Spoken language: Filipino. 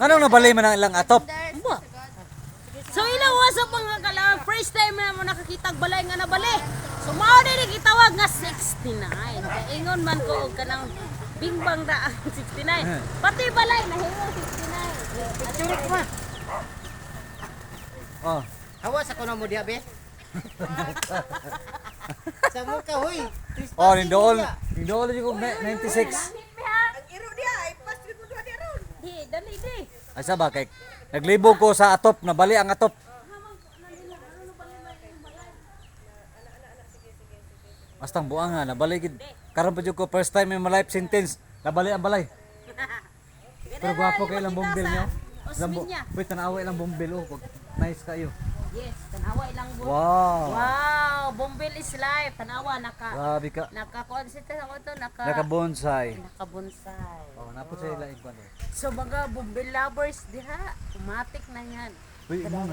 Anong nabali man ang ilang atop? Ba? So ilang wasa pang kala first time na mo nakakita og balay nga nabali. So mao din gitawag nga 69. Kay ingon man ko og kanang bingbang ra ang 69. Pati balay nahingo 69. Picture ko ma. Oh. Hawa sa kuno mo diha be. Sa mukha huy. Oh, nindool yung 96. Di, dali di. Ay sa ba kay naglibog ko sa atop, nabali ang atop. Bastang buang nga, nabali gid. Karon pa jud ko first time in my life sentence, nabali ang balay. Pero gwapo kay ilang bombil niyo. Osminya. Wait, tanawa ilang bombil oh. Nice kayo. Yes, tanawa ilang Wow. Wow, Bombil is life. Tanawa Grabe ka. naka ako to Naka-bonsai. nakabonsai. Oh, napot sa ila igwan. So mga Bombil lovers diha, automatic na yan. Uy, mo